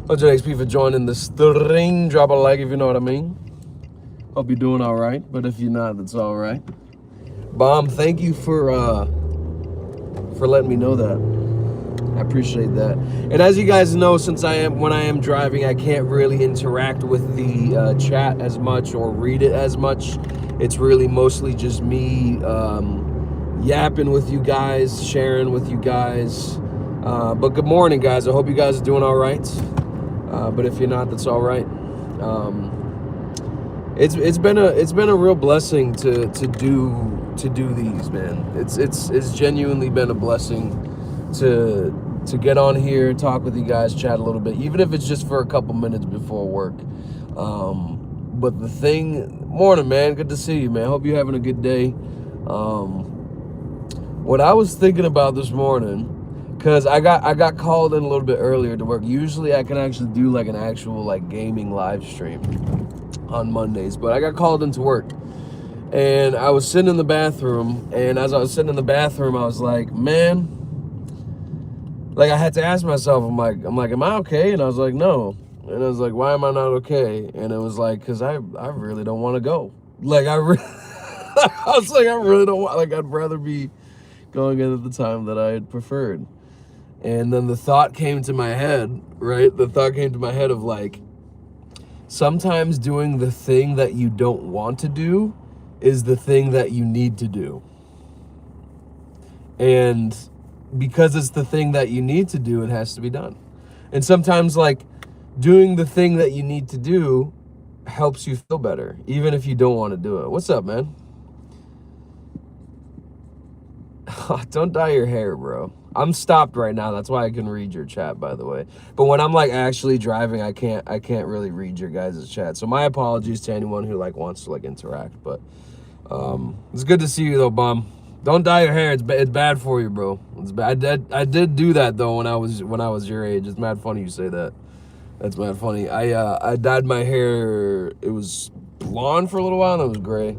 100 XP for joining the stream. Drop a like if you know what I mean. Hope you're doing all right, but if you're not, that's all right. Bomb, thank you for letting me know that. I appreciate that. And as you guys know, since when I am driving, I can't really interact with the chat as much or read it as much. It's really mostly just me yapping with you guys, sharing with you guys. But good morning, guys. I hope you guys are doing all right. But if you're not, that's all right. It's been a real blessing to do these, man. It's genuinely been a blessing to get on here, talk with you guys, chat a little bit, even if it's just for a couple minutes before work. But morning, man. Good to see you, man. Hope you're having a good day. What I was thinking about this morning, because I got called in a little bit earlier to work. Usually I can actually do like an actual like gaming live stream on Mondays, but I got called into work. And I was sitting in the bathroom, and as I was sitting in the bathroom, I was like, man, like I had to ask myself, I'm like, am I okay? And I was like, no. And I was like, why am I not okay? And it was like, because I really don't want to go. Like I was like, I really don't want, like I'd rather be going in at the time that I had preferred. And then the thought came to my head, right? The thought came to my head of like, sometimes doing the thing that you don't want to do is the thing that you need to do. And because it's the thing that you need to do, it has to be done. And sometimes like doing the thing that you need to do helps you feel better, even if you don't want to do it. What's up, man? Don't dye your hair, bro. I'm stopped right now. That's why I can read your chat, by the way. But when I'm like actually driving, I can't really read your guys' chat. So my apologies to anyone who like wants to like interact. But it's good to see you though, Bum. Don't dye your hair. It's bad for you, bro. It's bad. I did do that though when I was your age. It's mad funny you say that. That's mad funny. I dyed my hair. It was blonde for a little while and it was gray.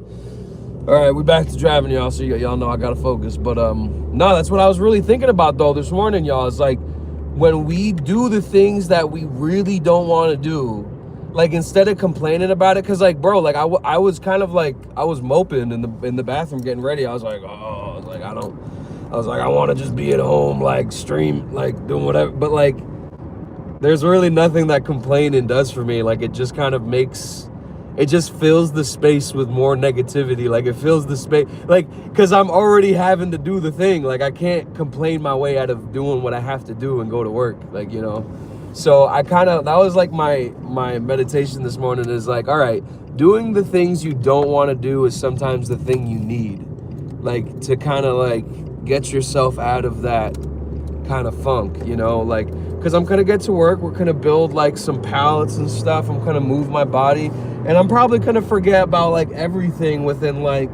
All right, we back to driving, y'all, so y'all know I gotta focus. But no, that's what I was really thinking about though this morning, y'all. It's like when we do the things that we really don't want to do, like instead of complaining about it, cause like, bro, like I was kind of like I was moping in the bathroom getting ready. I was like, I want to just be at home, like stream, like doing whatever. But like, there's really nothing that complaining does for me. Like it just kind of it just fills the space with more negativity. Like it fills the space, like, cause I'm already having to do the thing. Like I can't complain my way out of doing what I have to do and go to work. Like, you know, so that was like my meditation this morning is like, all right, doing the things you don't want to do is sometimes the thing you need, like to kind of like get yourself out of that kind of funk, you know, like, cause I'm gonna get to work. We're gonna build like some pallets and stuff. I'm gonna move my body. And I'm probably gonna forget about like everything within like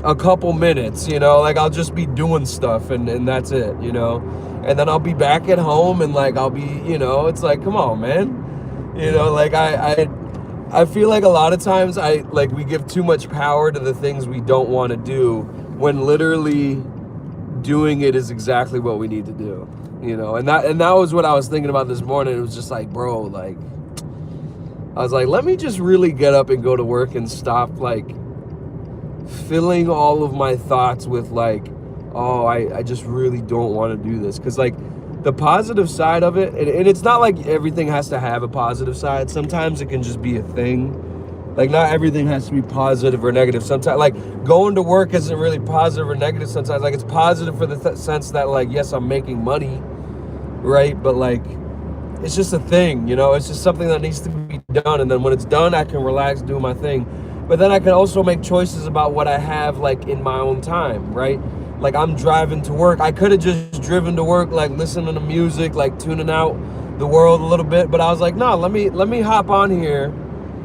a couple minutes, you know, like I'll just be doing stuff and that's it, you know, and then I'll be back at home and like I'll be, you know, it's like, come on, man, you know, like I feel like a lot of times we give too much power to the things we don't want to do when literally doing it is exactly what we need to do, you know, and that was what I was thinking about this morning. It was just like, bro, like, I was like, let me just really get up and go to work and stop like filling all of my thoughts with like, oh, I just really don't want to do this. Cause like the positive side of it, and it's not like everything has to have a positive side. Sometimes it can just be a thing. Like not everything has to be positive or negative. Sometimes like going to work isn't really positive or negative sometimes. Like it's positive for the sense that like, yes, I'm making money, right? But like, it's just a thing, you know, it's just something that needs to be done. And then when it's done, I can relax, do my thing. But then I can also make choices about what I have like in my own time, right? Like I'm driving to work. I could have just driven to work, like listening to music, like tuning out the world a little bit. But I was like, no, let me hop on here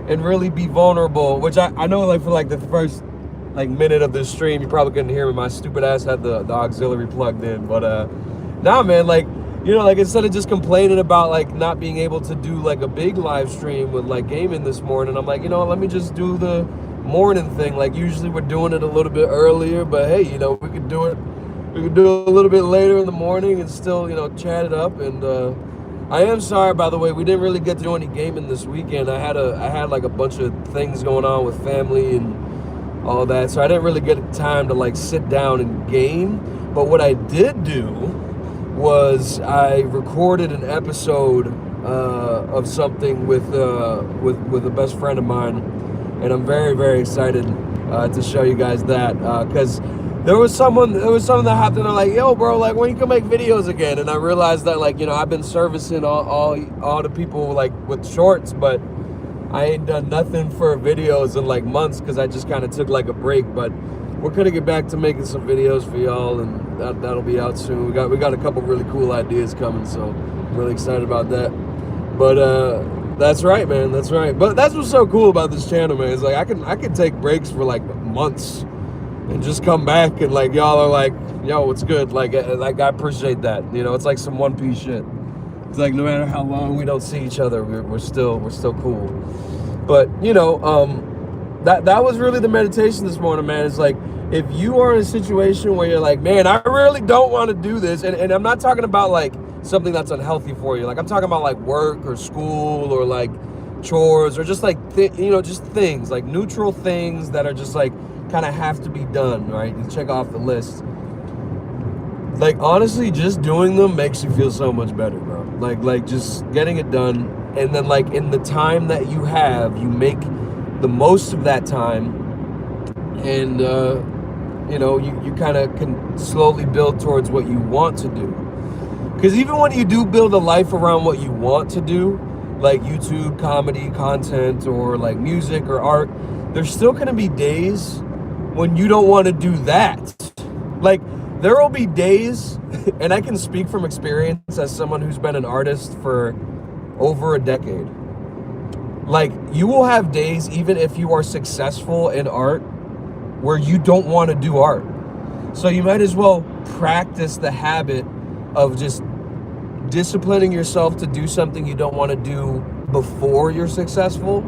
and really be vulnerable, which I know like for like the first like minute of this stream, you probably couldn't hear me. My stupid ass had the auxiliary plugged in. But nah, man, like, you know, like instead of just complaining about like not being able to do like a big live stream with like gaming this morning, I'm like, you know, let me just do the morning thing. Like usually we're doing it a little bit earlier, but hey, you know, we could do it a little bit later in the morning and still, you know, chat it up and I am sorry, by the way. We didn't really get to do any gaming this weekend. I had like a bunch of things going on with family and all that, so I didn't really get time to like sit down and game. But what I did do was I recorded an episode of something with a best friend of mine, and I'm very very excited to show you guys that because there was something that happened. They're like, yo, bro, like when you can make videos again, and I realized that like I've been servicing all the people like with shorts, but I ain't done nothing for videos in like months because I just kind of took like a break. But we're gonna get back to making some videos for y'all, and that'll be out soon. We got a couple really cool ideas coming, so I'm really excited about that. But that's right, man. That's right. But that's what's so cool about this channel, man. Is like I can take breaks for like months and just come back, and like y'all are like, yo, what's good? Like I appreciate that. It's like some One Piece shit. It's like no matter how long we don't see each other, we're still cool. But that was really the meditation this morning, man. It's like if you are in a situation where you're like, man, I really don't want to do this, and I'm not talking about like something that's unhealthy for you. Like I'm talking about like work or school or like chores or just like just things like neutral things that are just like kind of have to be done, right? You check off the list. Like honestly, just doing them makes you feel so much better, bro. Like just getting it done, and then like in the time that you have, you make the most of that time, and you kind of can slowly build towards what you want to do. Because even when you do build a life around what you want to do, like YouTube, comedy, content, or like music or art, there's still gonna be days when you don't want to do that. Like there will be days, and I can speak from experience as someone who's been an artist for over a decade. Like you will have days, even if you are successful in art, where you don't want to do art. So you might as well practice the habit of just disciplining yourself to do something you don't want to do before you're successful,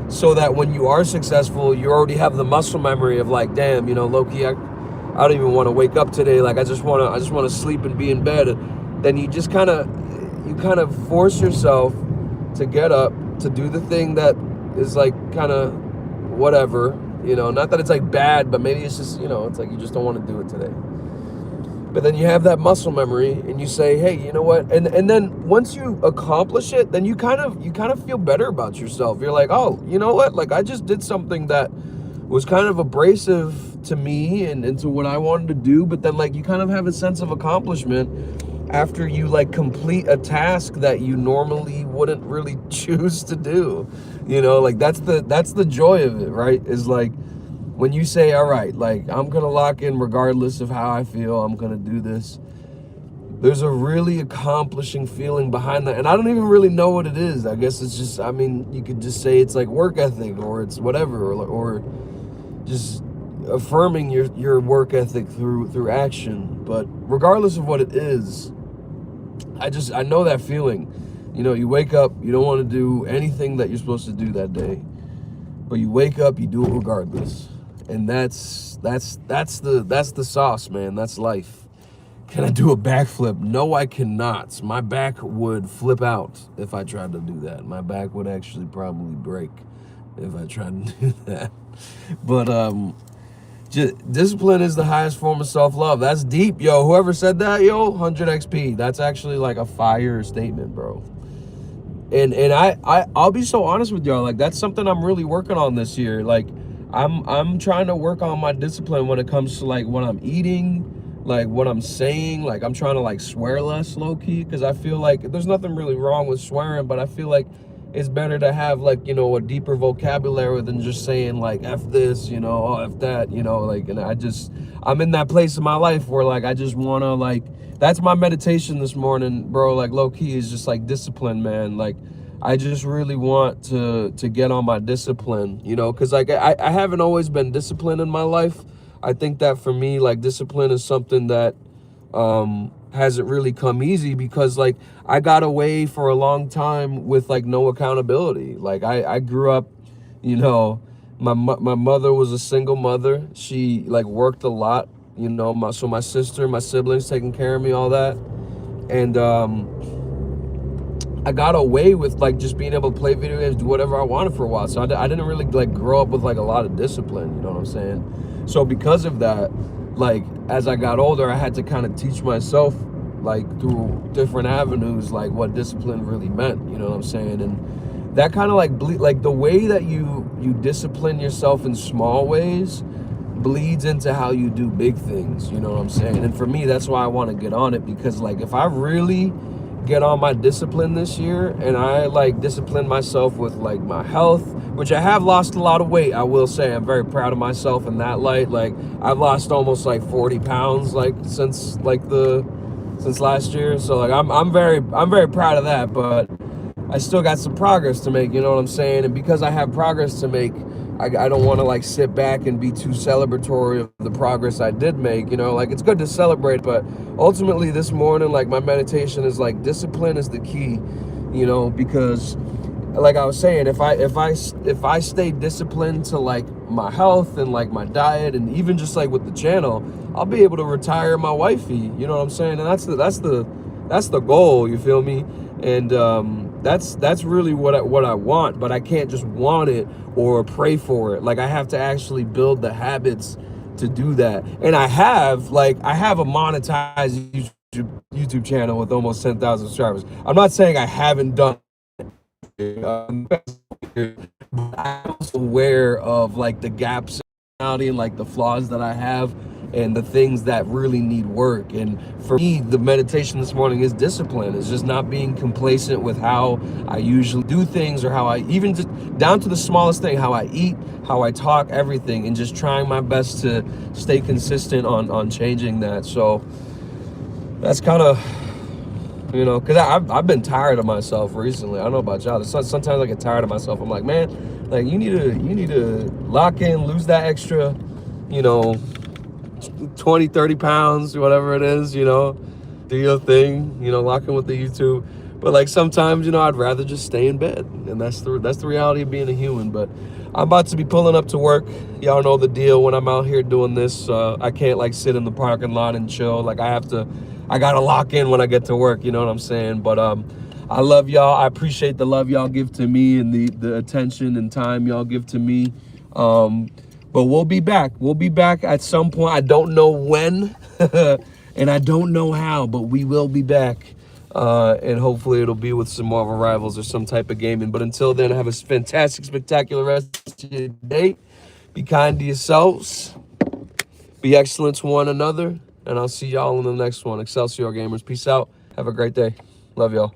so that when you are successful, you already have the muscle memory of like, damn, low-key, I don't even want to wake up today. Like I just want to sleep and be in bed. Then you just kind of force yourself to get up to do the thing that is like kind of whatever, not that it's like bad, but maybe it's just, it's like you just don't want to do it today. But then you have that muscle memory and you say, hey, you know what? And then once you accomplish it, then you kind of feel better about yourself. You're like, oh, you know what? Like I just did something that was kind of abrasive to me and to what I wanted to do. But then like you kind of have a sense of accomplishment after you like complete a task that you normally wouldn't really choose to do. Like that's the joy of it, right? Is like when you say, all right, like I'm gonna lock in regardless of how I feel, I'm gonna do this. There's a really accomplishing feeling behind that, and I don't even really know what it is. I guess it's just, you could just say it's like work ethic, or it's whatever, or just affirming your work ethic through action. But regardless of what it is, I know that feeling. You wake up, you don't want to do anything that you're supposed to do that day, but you wake up, you do it regardless. And that's the sauce, man. That's life. Can I do a backflip? No, I cannot. My back would flip out if I tried to do that. My back would actually probably break if I tried to do that. But discipline is the highest form of self-love. That's deep, yo. Whoever said that, yo, 100 XP. That's actually like a fire statement, bro. And I'll be so honest with y'all. Like that's something I'm really working on this year. Like I'm trying to work on my discipline when it comes to like what I'm eating, like what I'm saying. Like I'm trying to like swear less, low-key, because I feel like there's nothing really wrong with swearing, but I feel like it's better to have like a deeper vocabulary than just saying like F this, oh F that, like. And I'm in that place in my life where like I just want to like, that's my meditation this morning, bro. Like low-key is just like discipline, man. Like I just really want to get on my discipline, because like I haven't always been disciplined in my life. I think that for me, like discipline is something that hasn't really come easy, because like I got away for a long time with like no accountability. Like I grew up, my mother was a single mother. She like worked a lot, so my sister, my siblings taking care of me, all that. And I got away with like just being able to play video games, do whatever I wanted for a while. So I didn't really like grow up with like a lot of discipline, you know what I'm saying? So because of that, like as I got older, I had to kind of teach myself like through different avenues, like what discipline really meant, you know what I'm saying? And that kind of like the way that you discipline yourself in small ways bleeds into how you do big things, you know what I'm saying? And for me, that's why I want to get on it, because like if I really get on my discipline this year and I like discipline myself with like my health, which I have lost a lot of weight, I will say. I'm very proud of myself in that light. Like I've lost almost like 40 pounds like since last year. So like I'm very proud of that, but I still got some progress to make, you know what I'm saying? And because I have progress to make, I don't want to like sit back and be too celebratory of the progress I did make, you know? Like it's good to celebrate, but ultimately this morning, like my meditation is like discipline is the key, you know, because like I was saying, if I stay disciplined to like my health and like my diet and even just like with the channel, I'll be able to retire my wifey, you know what I'm saying? And that's the goal, you feel me? And that's really what I want, but I can't just want it or pray for it. Like I have to actually build the habits to do that. And I have a monetized YouTube channel with almost 10,000 subscribers. I'm not saying I haven't done it. I'm also aware of like the gaps and like the flaws that I have and the things that really need work. And for me, the meditation this morning is discipline. It's just not being complacent with how I usually do things, or how I even just down to the smallest thing, how I eat, how I talk, everything, and just trying my best to stay consistent on changing that. So that's kind of, you know, because I've been tired of myself recently. I don't know about y'all. Sometimes I get tired of myself. I'm like, man, like you need to lock in, lose that extra, you know, 20, 30 pounds, whatever it is, you know, do your thing, you know, lock in with the YouTube. But like sometimes, you know, I'd rather just stay in bed, and that's the reality of being a human. But I'm about to be pulling up to work. Y'all know the deal. When I'm out here doing this, I can't like sit in the parking lot and chill. Like I gotta lock in when I get to work, you know what I'm saying? But I love y'all. I appreciate the love y'all give to me and the attention and time y'all give to me. But we'll be back. We'll be back at some point. I don't know when and I don't know how, but we will be back. And hopefully it'll be with some Marvel Rivals or some type of gaming. But until then, have a fantastic, spectacular rest of your day. Be kind to yourselves. Be excellent to one another. And I'll see y'all in the next one. Excelsior Gamers. Peace out. Have a great day. Love y'all.